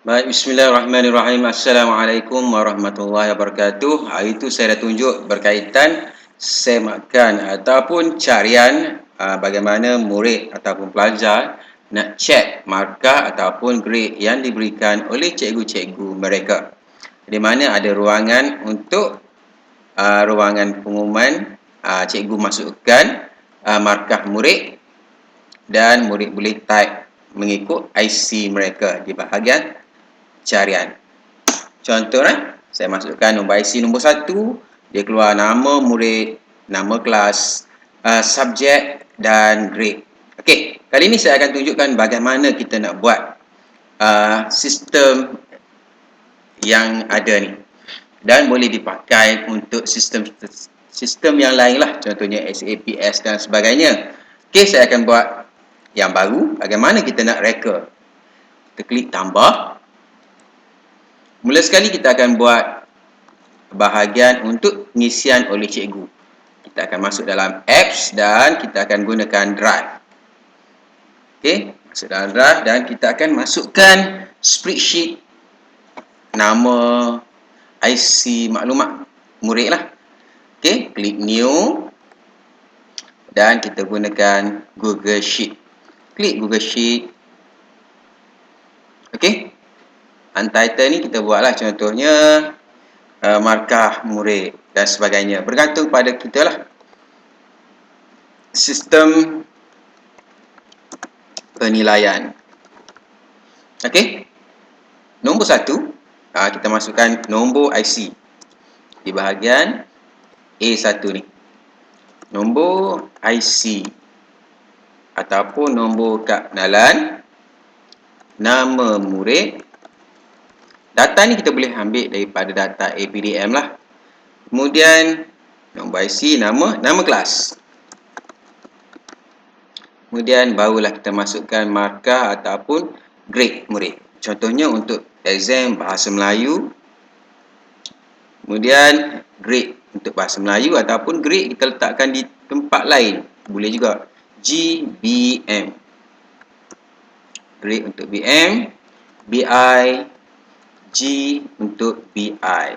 Baik, bismillahirrahmanirrahim. Assalamualaikum warahmatullahi wabarakatuh. Hari itu saya dah tunjuk berkaitan semakan ataupun carian bagaimana murid ataupun pelajar nak cek markah ataupun grade yang diberikan oleh cikgu-cikgu mereka. Di mana ada ruangan untuk ruangan pengumuman, cikgu masukkan markah murid dan murid boleh type mengikut IC mereka di bahagian carian. Contohnya, saya masukkan nombor IC nombor 1, dia keluar nama murid, nama kelas, subjek dan grade. Okey, kali ini saya akan tunjukkan bagaimana kita nak buat sistem yang ada ni. Dan boleh dipakai untuk sistem yang lain lah, contohnya SAPS dan sebagainya. Okey, saya akan buat yang baru, bagaimana kita nak reka. Kita klik tambah. Mula sekali kita akan buat bahagian untuk pengisian oleh cikgu. Kita akan masuk dalam apps dan kita akan gunakan drive. Okey, masuk dalam drive dan kita akan masukkan spreadsheet, nama, IC, maklumat murid lah. Okey, klik new dan kita gunakan Google Sheet. Klik Google Sheet. Okey. Untitled ni kita buatlah contohnya markah murid dan sebagainya. Bergantung pada kita lah. Sistem penilaian. Okey. Nombor 1, kita masukkan nombor IC di bahagian A1 ni. Nombor IC ataupun nombor kad pengenalan, nama murid. Data ni kita boleh ambil daripada data APDM lah. Kemudian nombor IC, nama kelas. Kemudian barulah kita masukkan markah ataupun grade murid. Contohnya untuk exam Bahasa Melayu. Kemudian grade untuk Bahasa Melayu ataupun grade kita letakkan di tempat lain. Boleh juga GBM. Grade untuk BM, BI, G untuk BI.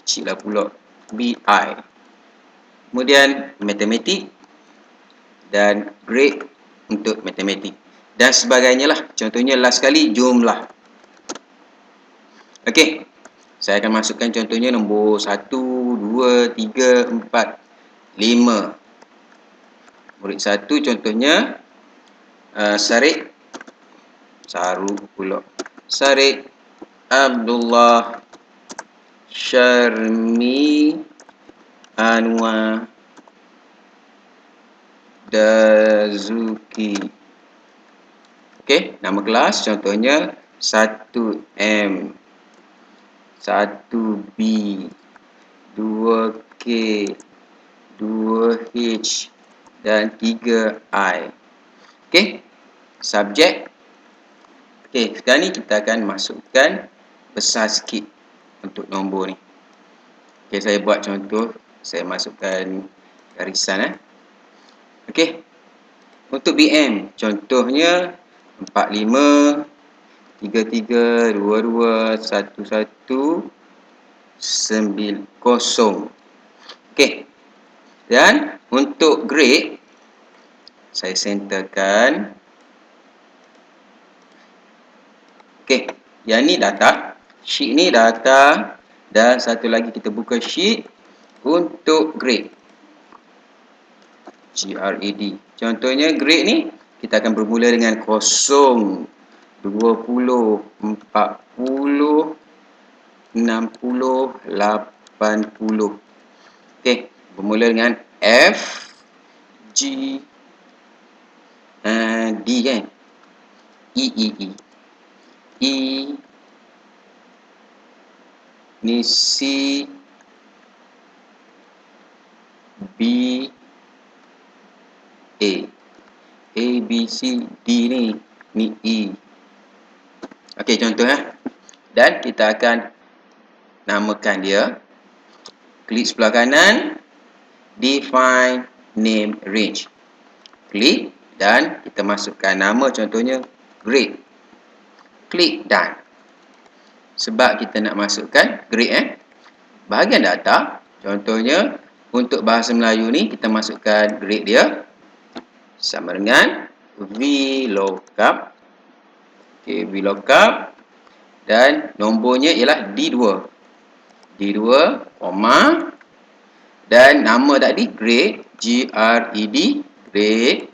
Kecil lah pula BI. Kemudian matematik dan grade untuk matematik dan sebagainya lah. Contohnya last sekali jumlah. Okey, saya akan masukkan contohnya nombor 1, 2, 3, 4, 5. Murid 1 contohnya Sarik Abdullah Syarmi Anwar Dazuki. Okey, nama kelas contohnya 1M, 1B, 2K, 2H dan 3I. Okey, subjek. Okey, sekarang ni kita akan masukkan besar sikit untuk nombor ni. Okey, saya buat contoh, saya masukkan garisan. Okey, untuk BM, contohnya 45, 33, 22, 11, 90. Okey, dan untuk grade, saya centerkan. Okey, yang ni data, sheet ni data dan satu lagi kita buka sheet untuk grade. GRAD. Contohnya grade ni kita akan bermula dengan 0, 20, 40, 60, 80. Okey, bermula dengan F, G, D kan? E. Ni C, B, A, B, C, D ni E. Okey, contohnya. Dan kita akan namakan dia. Klik sebelah kanan, define name range. Klik dan kita masukkan nama, contohnya grade. Klik done. Sebab kita nak masukkan grade bahagian data, contohnya untuk bahasa Melayu ni kita masukkan grade dia sama dengan VLOOKUP. Okey, VLOOKUP dan nombornya ialah D2. D2, koma, dan nama tadi grade, GRED, grade,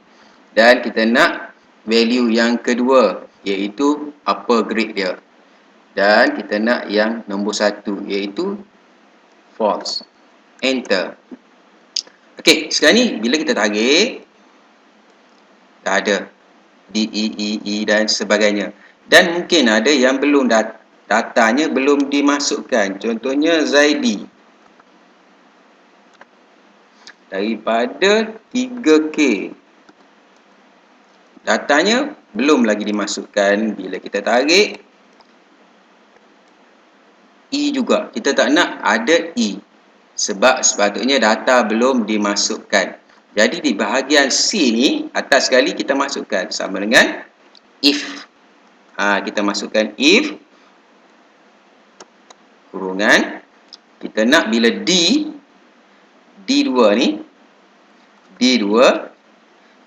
dan kita nak value yang kedua iaitu apa grade dia. Dan kita nak yang nombor 1 iaitu false. Enter. Okey, sekarang ni bila kita tarik dah ada D, E, E dan sebagainya. Dan mungkin ada yang belum datanya belum dimasukkan. Contohnya Zaidi. Daripada 3K. Datanya belum lagi dimasukkan. Bila kita tarik E juga. Kita tak nak ada E. Sebab sepatutnya data belum dimasukkan. Jadi di bahagian C ni, atas sekali kita masukkan. Sama dengan if. Kita masukkan if. Kurungan. Kita nak bila D2 ni. D2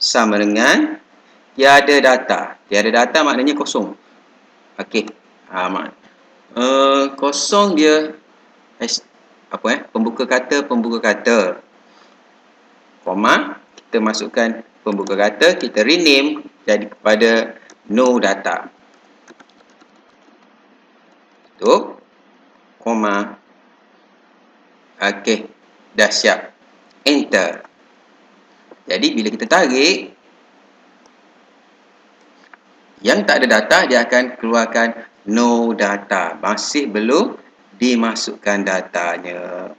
sama dengan tiada data. Tiada data maknanya kosong. Okey. Kosong dia pembuka kata, koma, kita masukkan pembuka kata, kita rename jadi kepada no data. Tutup, koma. Okey, dah siap. Enter. Jadi bila kita tarik, yang tak ada data dia akan keluarkan no data. Masih belum dimasukkan datanya.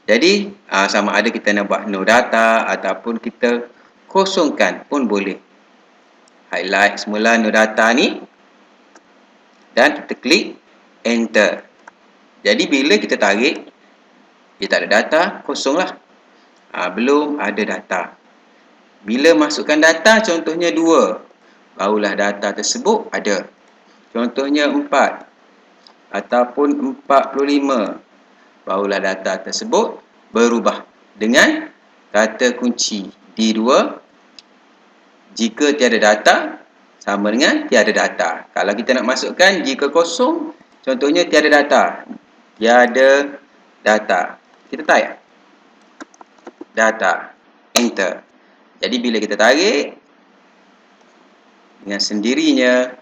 Jadi sama ada kita nak buat no data ataupun kita kosongkan pun boleh. Highlight semula no data ni dan kita klik enter. Jadi bila kita tarik dia tak ada data, kosonglah. Belum ada data. Bila masukkan data contohnya 2, barulah data tersebut ada. Contohnya 4 ataupun 45, barulah data tersebut berubah dengan kata kunci D2. Jika tiada data sama dengan tiada data. Kalau kita nak masukkan jika kosong, contohnya tiada data. Tiada data. Kita type data, enter. Jadi bila kita tarik dengan sendirinya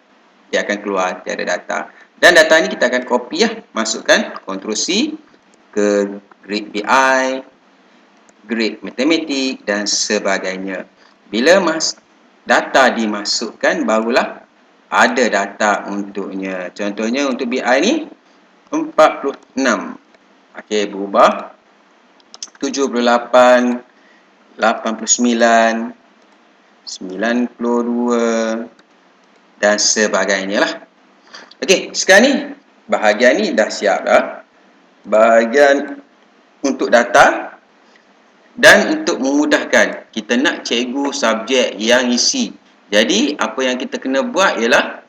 dia akan keluar tiada data. Dan data ni kita akan copy masukkan Ctrl C ke grade BI, grade matematik dan sebagainya. Bila data dimasukkan barulah ada data untuknya. Contohnya untuk BI ni 46. Okey, berubah 78, 89, 92 dan sebagainya lah. Okey, sekarang ni bahagian ni dah siap dah. Bahagian untuk data dan untuk memudahkan kita nak cikgu subjek yang isi. Jadi apa yang kita kena buat ialah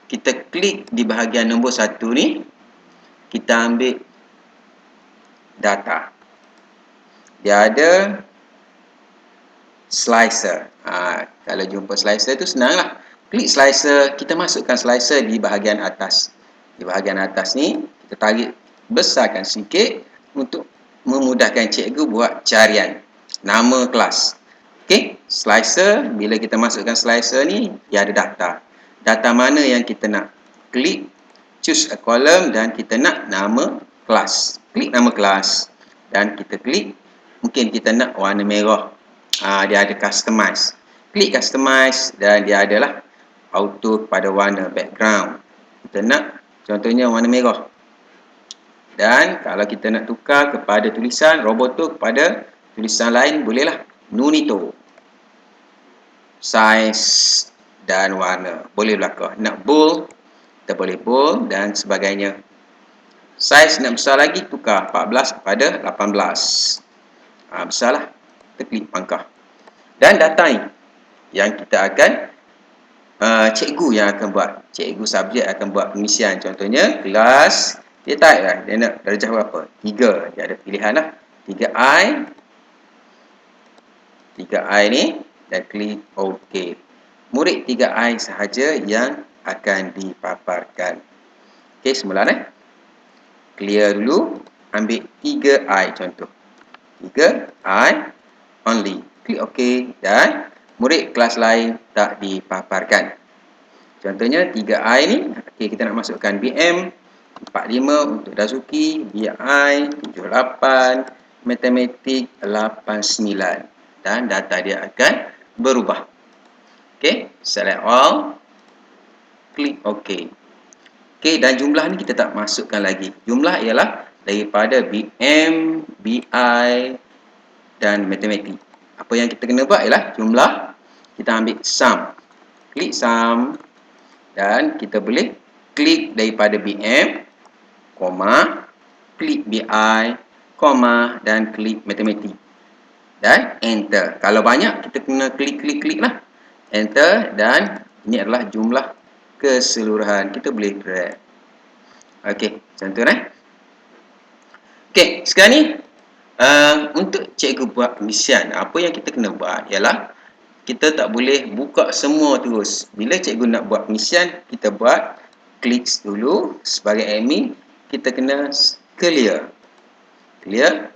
kita klik di bahagian nombor 1 ni, kita ambil data. Dia ada slicer. Kalau jumpa slicer tu senanglah. Klik slicer, kita masukkan slicer di bahagian atas. Di bahagian atas ni kita tarik besarkan sikit untuk memudahkan cikgu buat carian nama kelas. Okey, slicer, bila kita masukkan slicer ni dia ada data. Data mana yang kita nak? Klik choose a column dan kita nak nama kelas. Klik nama kelas dan kita klik, mungkin kita nak warna merah. Dia ada customize. Klik customize dan dia adalah auto pada warna background. Kita nak contohnya warna merah. Dan kalau kita nak tukar kepada tulisan Roboto kepada tulisan lain, bolehlah. Nunito. Size dan warna. Boleh belakang. Nak bold, kita boleh bold dan sebagainya. Size nak besar lagi, tukar 14 kepada 18. Besarlah. Kita klik pangkah. Dan data ni, yang kita akan cikgu yang akan buat. Cikgu subjek akan buat pengisian. Contohnya kelas dia type lah, dia nak darjah berapa? 3. Dia ada pilihan lah. 3i. 3i ni dan klik OK. Murid 3i sahaja yang akan dipaparkan. Okey, semula clear dulu, ambil 3i contoh. 3i only. Klik OK dan murid kelas lain tak dipaparkan. Contohnya 3i ni, okey, kita nak masukkan BM 45 untuk Dazuki, BI 78, Matematik 89 dan data dia akan berubah. Okey, select all, klik OK. Okey, dan jumlah ni kita tak masukkan lagi. Jumlah ialah daripada BM, BI dan Matematik. Apa yang kita kena buat ialah jumlah, kita ambil sum. Klik sum dan kita boleh klik daripada BM, koma, klik BI, koma dan klik Matematik. Dan enter. Kalau banyak kita kena klik lah. Enter dan ini adalah jumlah keseluruhan. Kita boleh drag. Okey, contoh Okey, sekarang ni untuk cikgu buat pengisian, apa yang kita kena buat ialah kita tak boleh buka semua terus. Bila cikgu nak buat pengisian, kita buat klik dulu sebagai admin, kita kena clear. Clear,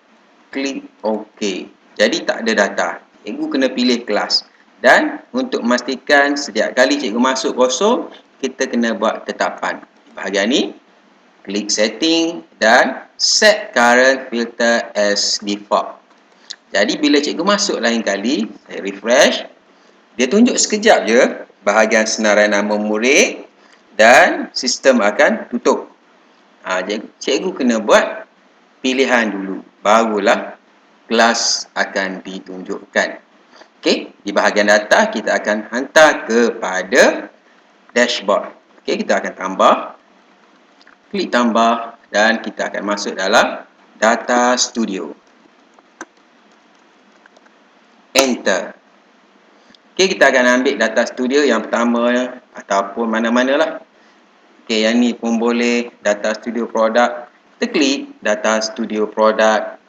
klik OK. Jadi tak ada data. Cikgu kena pilih kelas. Dan untuk memastikan setiap kali cikgu masuk kosong, kita kena buat tetapan. Bahagian ni, klik setting dan set current filter as default. Jadi bila cikgu masuk lain kali, saya refresh, dia tunjuk sekejap je bahagian senarai nama murid dan sistem akan tutup. Cikgu kena buat pilihan dulu, barulah kelas akan ditunjukkan. Okey, di bahagian data kita akan hantar kepada dashboard. Okey, kita akan tambah, klik tambah dan kita akan masuk dalam data studio. Enter. Okey, kita akan ambil data studio yang pertama ataupun mana-mana lah. Okey, yang ni pun boleh, data studio produk. Kita klik data studio produk.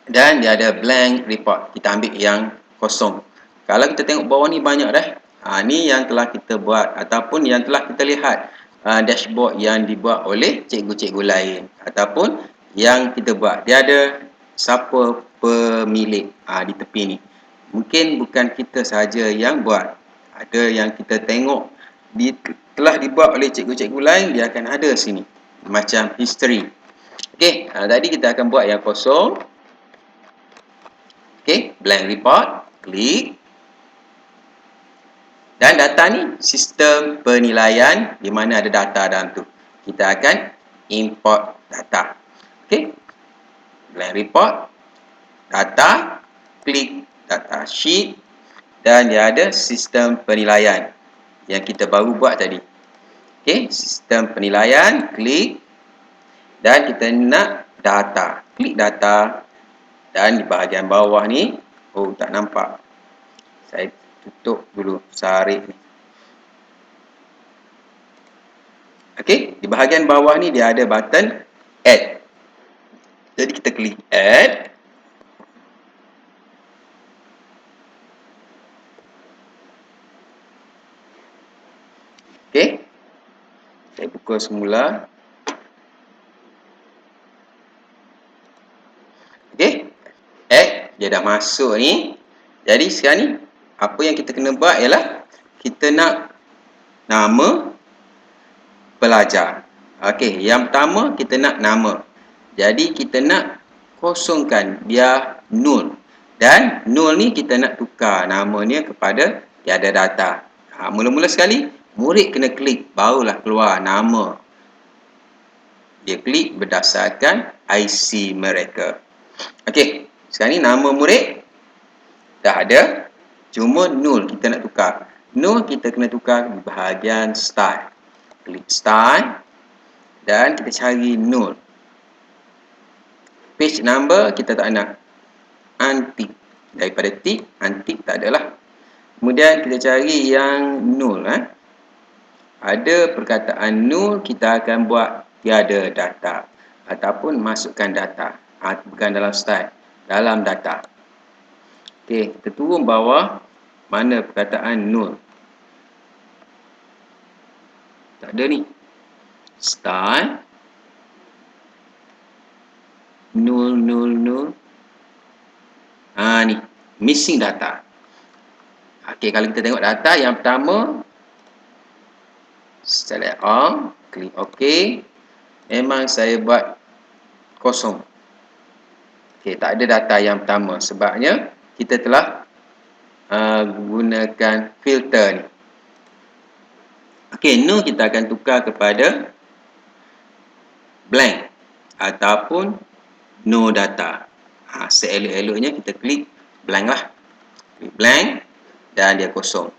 Dan dia ada blank report. Kita ambil yang kosong. Kalau kita tengok bawah ni banyak dah. Ni yang telah kita buat ataupun yang telah kita lihat dashboard yang dibuat oleh cikgu-cikgu lain ataupun yang kita buat. Dia ada siapa pemilik di tepi ni. Mungkin bukan kita sahaja yang buat. Ada yang kita tengok telah dibuat oleh cikgu-cikgu lain, dia akan ada sini. Macam history. Okey, tadi kita akan buat yang kosong. Okey, blank report, klik. Dan data ni sistem penilaian di mana ada data dalam tu. Kita akan import data. Okey. Blank report, data, klik data sheet dan dia ada sistem penilaian yang kita baru buat tadi. Okey, sistem penilaian, klik dan kita nak data. Klik data dan di bahagian bawah ni, tak nampak. Saya tutup dulu sarik ni. Okey, di bahagian bawah ni dia ada button add. Jadi kita klik add. Okey. Saya buka semula. Okey. Add, dia dah masuk ni. Jadi sekarang ni apa yang kita kena buat ialah kita nak nama pelajar. Okey, yang pertama kita nak nama. Jadi kita nak kosongkan dia nul. Dan nul ni kita nak tukar namanya kepada tiada data. Mula-mula sekali murid kena klik barulah keluar nama. Dia klik berdasarkan IC mereka. Okey, sekarang ni nama murid dah ada. Cuma nul kita nak tukar. Nul kita kena tukar di bahagian start. Klik start dan kita cari nul. Page number kita tak nak. antik. Daripada tik, antik tak adalah. Kemudian kita cari yang nol. Ada perkataan nol, kita akan buat tiada data ataupun masukkan data. Bukan dalam style, dalam data. Okey, kita turun bawah. Mana perkataan nol? Tak ada ni. Style. Nol. Ni. Missing data. Okey, kalau kita tengok data yang pertama, select all, klik OK. Memang saya buat kosong. Okey, tak ada data yang pertama. Sebabnya kita telah gunakan filter ni. Okey, no kita akan tukar kepada blank ataupun no data. Seelok-eloknya kita klik blank lah. Klik blank dan dia kosong.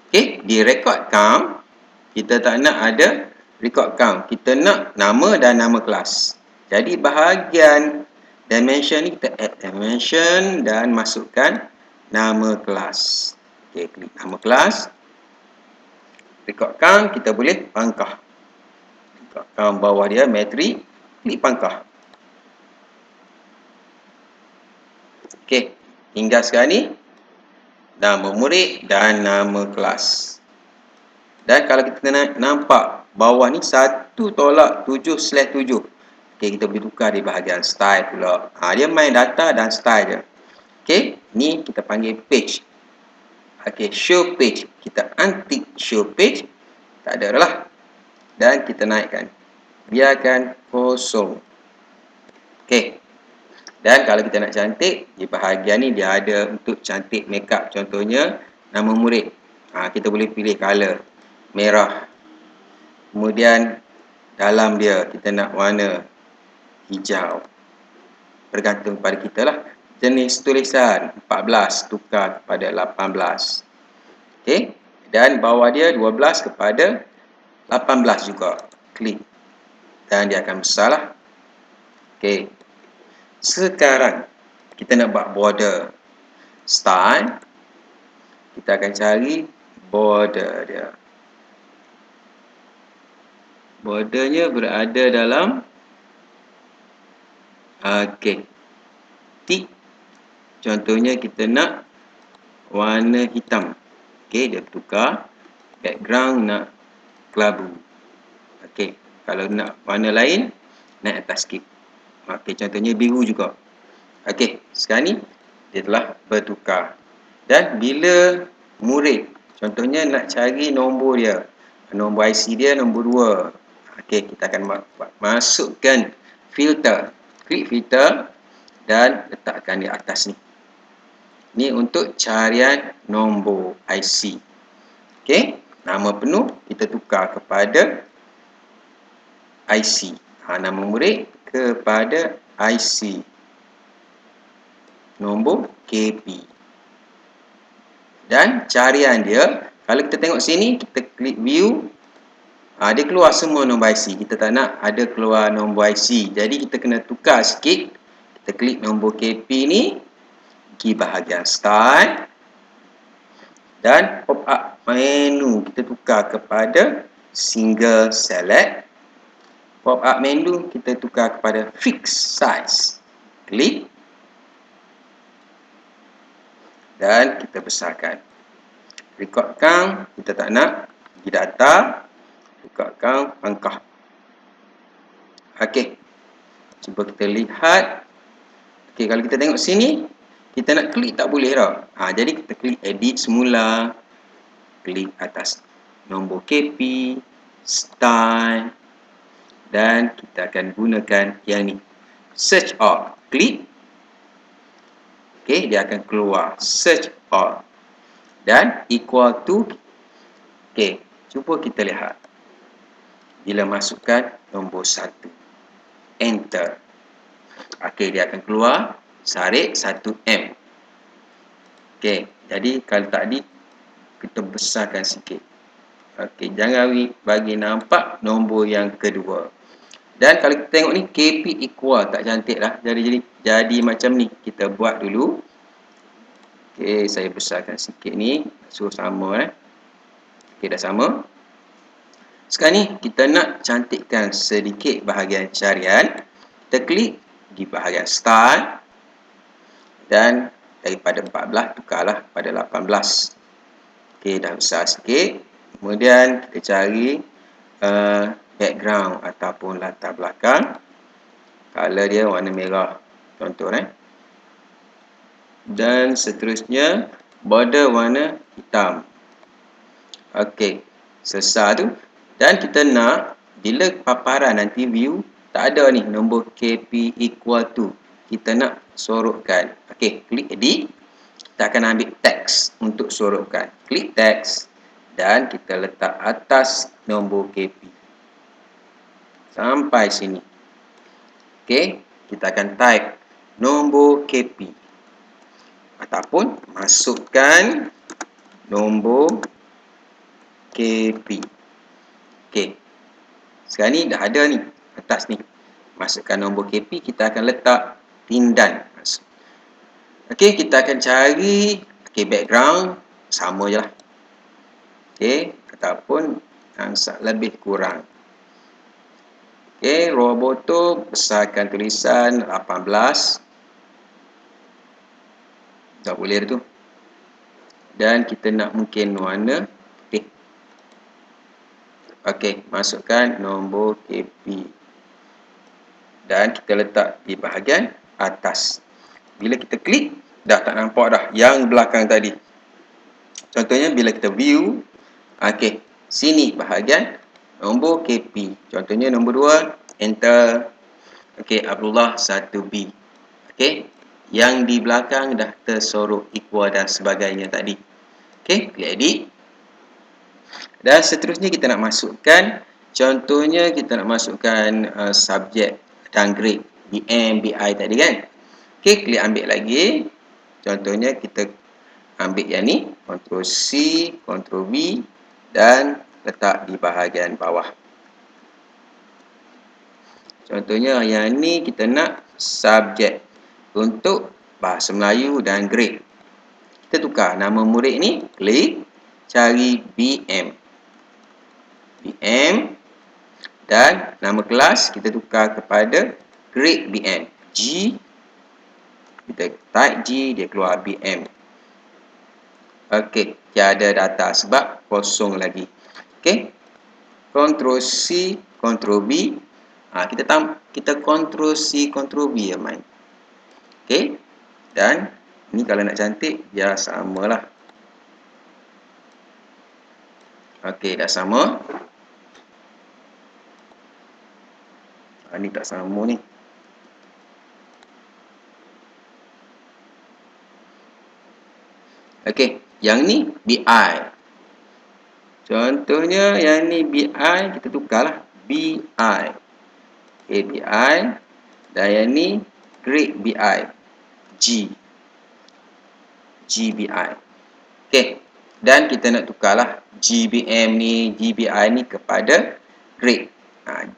Okey, di record count kita tak nak ada record count. Kita nak nama dan nama kelas. Jadi bahagian dimension ni kita add dimension dan masukkan nama kelas. Okey, klik nama kelas. Record count kita boleh pangkah. Record count bawah dia metrik, klik pangkah. Okey, hingga sekarang ni nama murid dan nama kelas. Dan kalau kita nampak bawah ni 1/7/7. Okey, kita boleh tukar di bahagian style pula. Dia main data dan style je. Okey, ni kita panggil page. Okey, show page. Kita antik show page. Tak ada lah. Dan kita naikkan. Biarkan kosong. Okey. Dan kalau kita nak cantik, di bahagian ni dia ada untuk cantik makeup. Contohnya, nama murid. Kita boleh pilih color. Merah. Kemudian, dalam dia kita nak warna hijau. Bergantung pada kita lah. Jenis tulisan 14 tukar kepada 18. Okey. Dan bawah dia 12 kepada 18 juga. Klik. Dan dia akan besar lah. Okey. Sekarang kita nak buat border. Style. Kita akan cari border dia. Bordernya berada dalam tik. Contohnya kita nak warna hitam. Okey, dia tukar. Background nak kelabu. Okey, kalau nak warna lain, naik atas sikit. Okey, contohnya biru juga. Okey, sekarang ni dia telah bertukar. Dan bila murid, contohnya nak cari nombor dia. Nombor IC dia nombor 2. Okey, kita akan masukkan filter. Klik filter dan letakkan di atas ni. Ni untuk carian nombor IC. Okey, nama penuh kita tukar kepada IC. Nama murid kepada IC. Nombor KP. Dan carian dia, kalau kita tengok sini, kita klik view. Dia keluar semua nombor IC. Kita tak nak ada keluar nombor IC. Jadi kita kena tukar sikit. Kita klik nombor KP ni. Pergi bahagian style. Dan pop up menu kita tukar kepada single select. Pop up menu kita tukar kepada fixed size. Klik. Dan kita besarkan. Record count kita tak nak. Pergi data. Record count pangkah. Okey. Cuba kita lihat. Okey, kalau kita tengok sini, kita nak klik tak boleh dah. Jadi kita klik edit semula. Klik atas nombor KP, style. Dan kita akan gunakan yang ni. Search all. Klik. Okey, dia akan keluar. Search all. Dan equal to. Okey, cuba kita lihat. Bila masukkan nombor 1. Enter. Okey, dia akan keluar. Sarik 1M. Okey, jadi kalau tadi kita besarkan sikit. Okey, jangan bagi nampak nombor yang kedua. Dan kalau kita tengok ni KP equal, tak cantik lah. Jadi macam ni. Kita buat dulu. Okey, saya besarkan sikit ni. Suruh sama Okey, dah sama. Sekarang ni kita nak cantikkan sedikit bahagian carian. Kita klik di bahagian start. Dan daripada 14 tukarlah pada 18. Okey, dah besar sikit. Kemudian kita cari background ataupun latar belakang. Color dia warna merah. Contoh dan seterusnya border warna hitam. Okey, selesai tu. Dan kita nak bila paparan nanti view tak ada ni nombor KP equal to. Kita nak sorotkan. Okey, klik edit. Kita akan ambil teks untuk sorotkan. Klik teks dan kita letak atas nombor KP. Sampai sini. Okey, kita akan type nombor KP. Ataupun masukkan nombor KP. Okey. Sekarang ni dah ada ni atas ni. Masukkan nombor KP, kita akan letak tindan. Okey, kita akan cari background sama je lah. Okey, ataupun yang lebih kurang. Okey, Roboto besarkan tulisan 18. Tak boleh tu. Dan kita nak mungkin warna putih. Okey, masukkan nombor KP. Dan kita letak di bahagian atas. Bila kita klik, dah tak nampak dah yang belakang tadi. Contohnya bila kita view, okey, sini bahagian nombor KP. Contohnya nombor 2, enter. Okey, Abdullah 1B. Okey, yang di belakang dah tersorot equal dan sebagainya tadi. Okey, klik edit. Dan seterusnya kita nak masukkan, contohnya kita nak masukkan subjek dan grade BM, BI tadi kan. Okey, klik ambil lagi. Contohnya kita ambil yang ni, Ctrl C, Ctrl V dan letak di bahagian bawah. Contohnya yang ni kita nak subjek untuk bahasa Melayu dan grade. Kita tukar nama murid ni, klik, cari BM. BM dan nama kelas kita tukar kepada grade BM. G, kita type G, dia keluar BM. Okey, tiada data sebab kosong lagi. Okey, Ctrl C, Ctrl V. Kita Ctrl C, Ctrl V ya main. Okey, dan ni kalau nak cantik biar samalah. Okey, dah sama. Ni tak sama ni. Okey, yang ni BI. Contohnya yang ni BI, kita tukarlah BI. Okey, BI. Dan yang ni grade BI. G. GBI. Okey, dan kita nak tukarlah GBM ni, GBI ni kepada grade.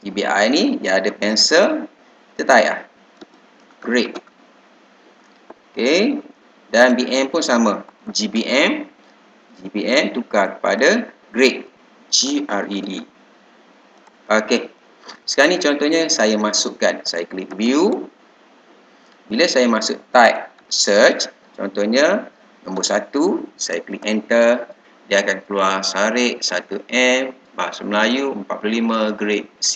GBI ni dia ada pensel, kita type grade. Okey, dan BM pun sama. GBM tukar kepada grade. GRED. Okey, sekarang ni contohnya saya masukkan. Saya klik view. Bila saya masuk type search, contohnya nombor 1, saya klik enter. Dia akan keluar Sarik 1M, Bahasa Melayu 45, grade C,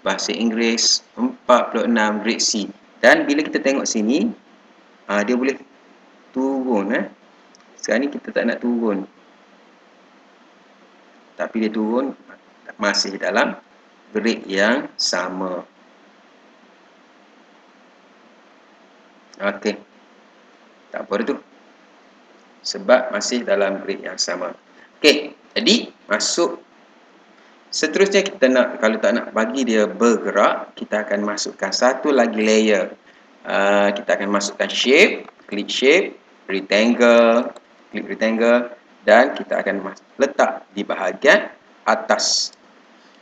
Bahasa Inggeris 46, grade C. Dan bila kita tengok sini, dia boleh turun. Sekarang ni kita tak nak turun. Tapi dia turun masih dalam grade yang sama. Okey. Tak apa tu. Sebab masih dalam grade yang sama. Okey, jadi masuk. Seterusnya kita nak, kalau tak nak bagi dia bergerak, kita akan masukkan satu lagi layer. Kita akan masukkan shape, klik shape, rectangle, klik rectangle dan kita akan letak di bahagian atas.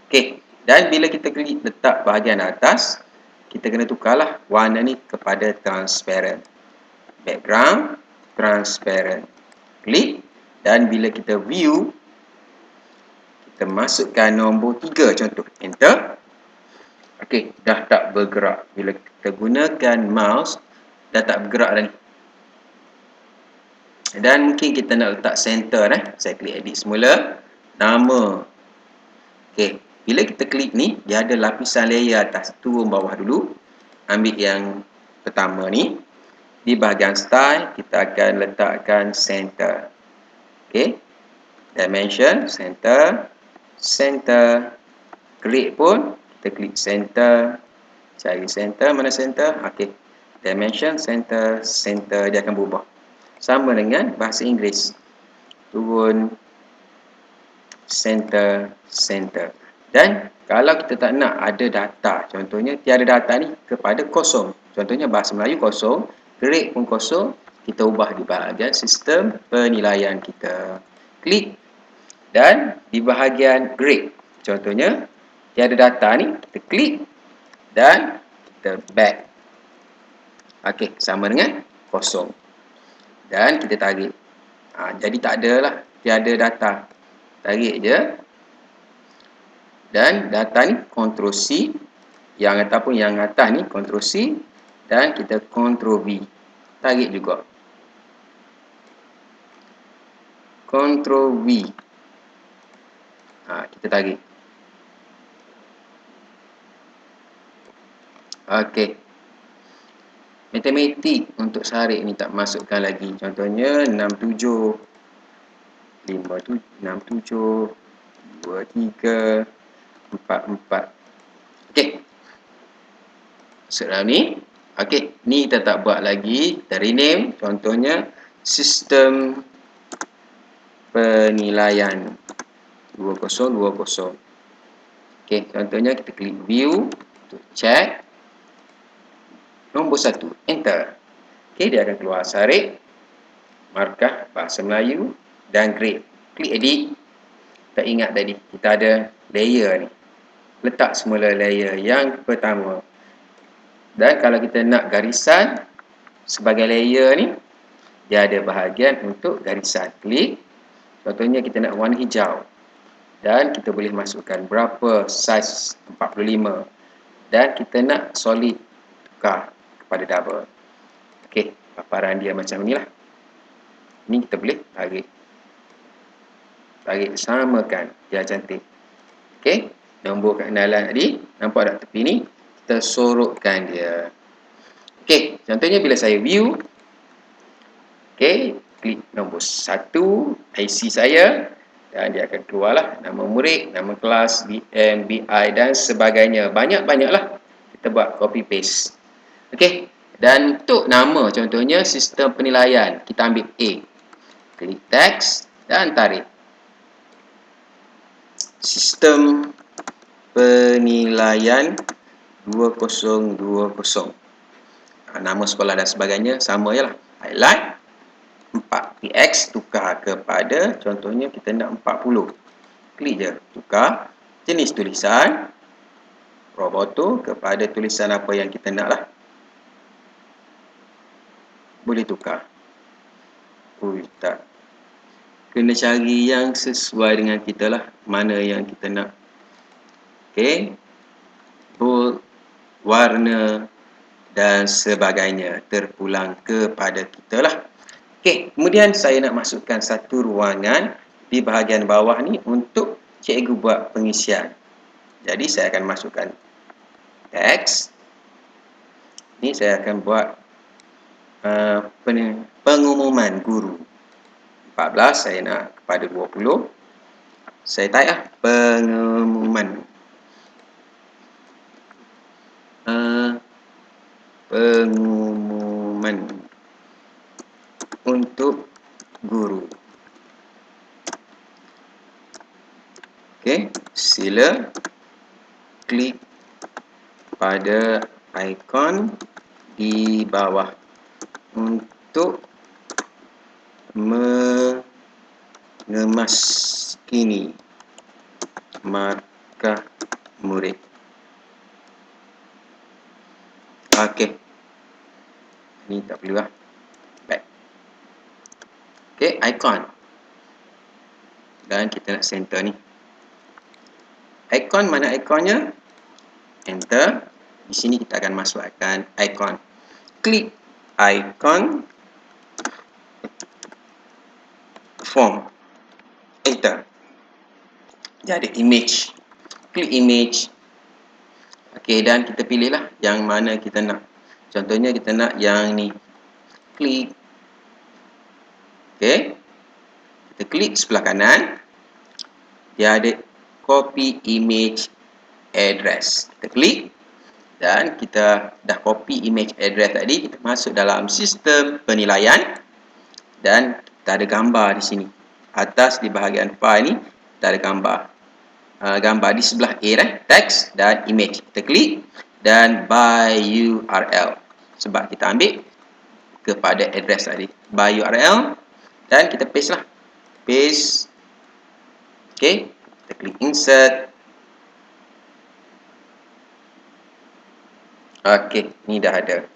Okey, Dan bila kita klik letak bahagian atas, kita kena tukarlah warna ni kepada transparent. Background transparent. Klik, dan bila kita view, kita masukkan nombor 3 contoh. Enter. Okey, dah tak bergerak. Bila kita gunakan mouse, dah tak bergerak dah ni. Dan mungkin kita nak letak center. Saya klik edit semula. Nama. Okey, bila kita klik ni, dia ada lapisan layer atas. Turun bawah dulu. Ambil yang pertama ni. Di bahagian style, kita akan letakkan center. Okey. Dimension, center. Center. Klik pun, kita klik center. Cari center, mana center? Okey. Dimension, center, center. Dia akan berubah. Sama dengan bahasa Inggeris. Turun. Center, center. Dan kalau kita tak nak ada data, contohnya tiada data ni kepada kosong. Contohnya bahasa Melayu kosong, grade pun kosong, kita ubah di bahagian sistem penilaian kita. Klik, dan di bahagian grade, contohnya tiada data ni, kita klik dan kita back. Okey, sama dengan kosong. Dan kita tarik. Jadi tak adalah tiada data. Tarik je. Dan data ni Ctrl C, yang ataupun yang atas ni Ctrl C, dan kita Ctrl V. Tarik juga. Ctrl V. Kita tarik. Okey. Matematik untuk sarik ni tak masukkan lagi. Contohnya 67, 67, 23, 44. Okey. Sekarang ni. Okey. Ni kita tak buat lagi. Kita rename. Contohnya sistem penilaian 2020. Okey. Contohnya kita klik view untuk check. Nombor 1. Enter. Okey. Dia akan keluar sarik, markah bahasa Melayu dan grade. Klik edit. Kita ingat tadi. Kita ada layer ni. Letak semula layer yang pertama. Dan kalau kita nak garisan sebagai layer ni, dia ada bahagian untuk garisan. Klik. Contohnya kita nak warna hijau. Dan kita boleh masukkan berapa saiz 45. Dan kita nak solid, tukar kepada double. Okey, paparan dia macam ni lah. Ni kita boleh tarik. Tarik samakan. Dia cantik. Okey, nombor kenalan tadi. Nampak tak tepi ni? Kita sorokkan dia. Okey, contohnya bila saya view. Okey, klik nombor 1 IC saya. Dan dia akan keluarlah nama murid, nama kelas, BM, BI dan sebagainya. Banyak-banyaklah. Kita buat copy paste. Okey, dan untuk nama contohnya sistem penilaian, kita ambil A. Klik teks dan tarik. Sistem penilaian 2020. Nama sekolah dan sebagainya sama je lah. Highlight 4px tukar kepada contohnya kita nak 40. Klik je tukar jenis tulisan Roboto kepada tulisan apa yang kita nak lah. Boleh tukar. Tak. Kena cari yang sesuai dengan kita lah. Mana yang kita nak. Okey. Bold, warna dan sebagainya. Terpulang kepada kita lah. Okey. Kemudian saya nak masukkan satu ruangan di bahagian bawah ni untuk cikgu buat pengisian. Jadi saya akan masukkan teks. Ni saya akan buat pengumuman guru. 14 saya nak kepada 20. Saya type lah pengumuman. Pengumuman untuk guru. Okey, sila klik pada ikon di bawah untuk mengemaskini markah murid. Okey. Ni tak perlu lah. Back. Okey, icon. Dan kita nak center ni. Icon, mana ikonnya? Enter. Di sini kita akan masukkan icon. Klik icon form. Enter. Dia ada image. Klik image. Okey, dan kita pilihlah yang mana kita nak. Contohnya kita nak yang ni. Klik. Okey. Kita klik sebelah kanan. Dia ada copy image address. Kita klik. Dan kita dah copy image address tadi. Kita masuk dalam sistem penilaian. Dan kita ada gambar di sini. Atas di bahagian file ni, kita ada gambar. Gambar di sebelah A, text dan image. Kita klik dan by URL. Sebab kita ambil kepada address tadi. By URL. Dan kita paste lah. Paste. Okay. Kita klik insert. Okay. Ni dah ada.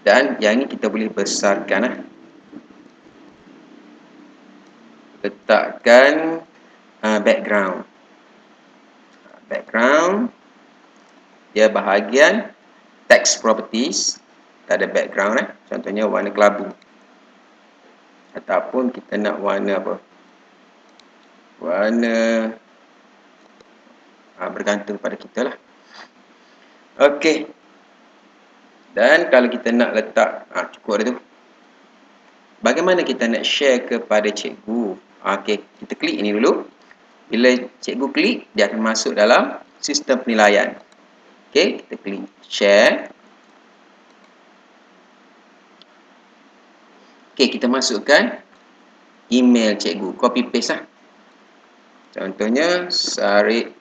Dan yang ni kita boleh besarkan lah. Letakkan background. Background. Dia bahagian text properties. Kita ada background contohnya warna kelabu. Ataupun kita nak warna apa? Warna bergantung pada kita lah. Okey. Dan kalau kita nak letak cukup dah tu. Bagaimana kita nak share kepada cikgu? Okey, kita klik ini dulu. Bila cikgu klik, dia akan masuk dalam sistem penilaian. Okey, kita klik share. Okey, kita masukkan email cikgu. Copy paste lah. Contohnya Sarik@eddik.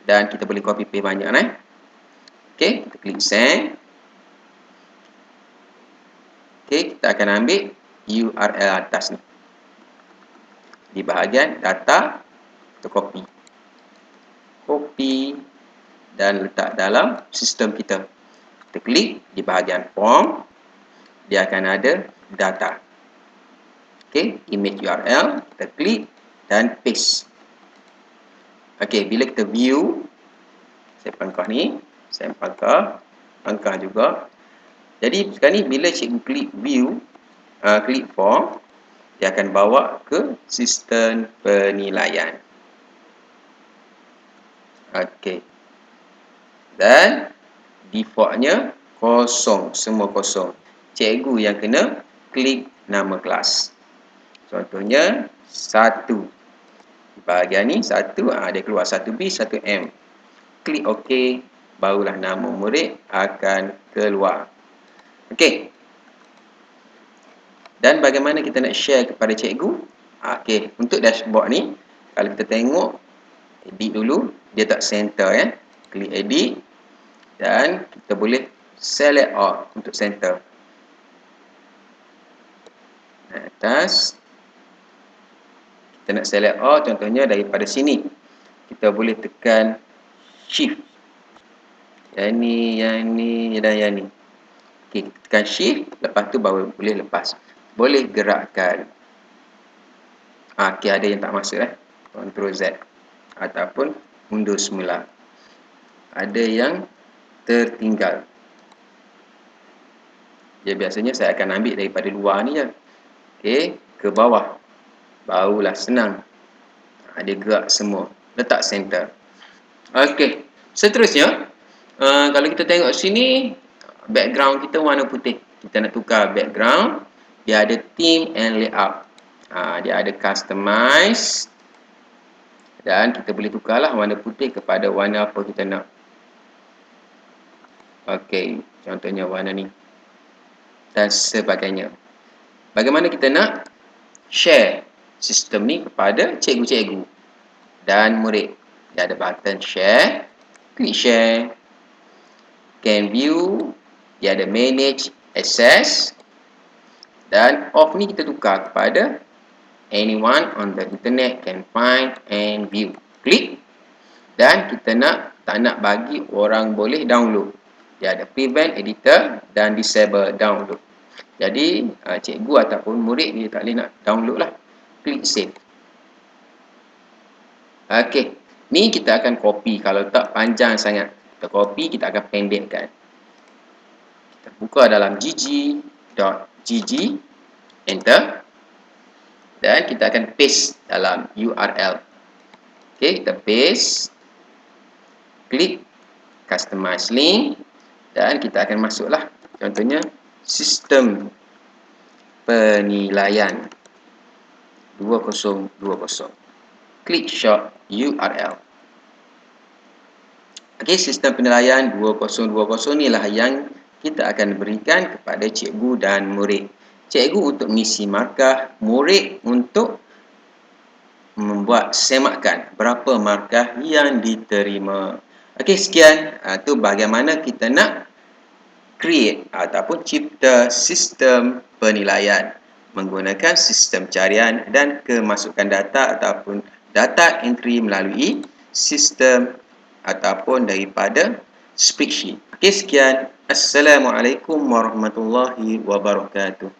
Dan kita boleh copy paste banyak Okey, kita klik send. Okey, kita akan ambil URL atas ni. Di bahagian data, kita copy. Copy dan letak dalam sistem kita. Kita klik di bahagian form. Dia akan ada data. Okey, image URL, kita klik dan paste. Okey, bila kita view, saya pangkah ni, saya pangkah juga. Jadi sekarang ni bila cikgu klik view, klik form, dia akan bawa ke sistem penilaian. Okey. Dan defaultnya kosong, semua kosong. Cikgu yang kena klik nama kelas. Contohnya 1. Di bahagian ni 1, dia keluar 1B, 1M. Klik OK, barulah nama murid akan keluar. Okey. Dan bagaimana kita nak share kepada cikgu? Okey, untuk dashboard ni, kalau kita tengok, edit dulu, dia tak center Klik edit dan kita boleh select all untuk center. Atas. Kita nak select all, contohnya daripada sini. Kita boleh tekan shift. Yang ni dan yang ni. Okey, tekan shift, lepas tu baru boleh lepas. Boleh gerakkan. Okey, ada yang tak masuk Ctrl Z. Ataupun undur semula. Ada yang tertinggal. Ya, biasanya saya akan ambil daripada luar ni je. Okey, ke bawah. Barulah senang. Dia gerak semua. Letak center. Okey, seterusnya. Kalau kita tengok sini, background kita warna putih. Kita nak tukar background. Dia ada theme and layout. Dia ada customize. Dan kita boleh tukarlah warna putih kepada warna apa kita nak. Okey, contohnya warna ni. Dan sebagainya. Bagaimana kita nak share sistem ni kepada cikgu-cikgu dan murid. Dia ada button share. Klik share. Can view. Dia ada manage access. Dan off ni kita tukar kepada anyone on the internet can find and view. Klik. Dan kita tak nak bagi orang boleh download. Dia ada prevent editor dan disable download. Jadi cikgu ataupun murid dia tak boleh nak download lah. Klik save. Okey. Ni kita akan copy. Kalau tak panjang sangat kita copy, kita akan pendekkan. Kita buka dalam gg.gg, enter, dan kita akan paste dalam URL. Okey, kita paste, klik customize link, dan kita akan masuklah contohnya sistem penilaian 2020. Klik short URL. Okey, sistem penilaian 2020 inilah yang kita akan berikan kepada cikgu dan murid. Cikgu untuk mengisi markah, murid untuk membuat semakan berapa markah yang diterima. Okey, sekian. Itu bagaimana kita nak create ataupun cipta sistem penilaian menggunakan sistem carian dan kemasukan data ataupun data entry melalui sistem ataupun daripada spreadsheet. Okey, sekian. Assalamualaikum warahmatullahi wabarakatuh.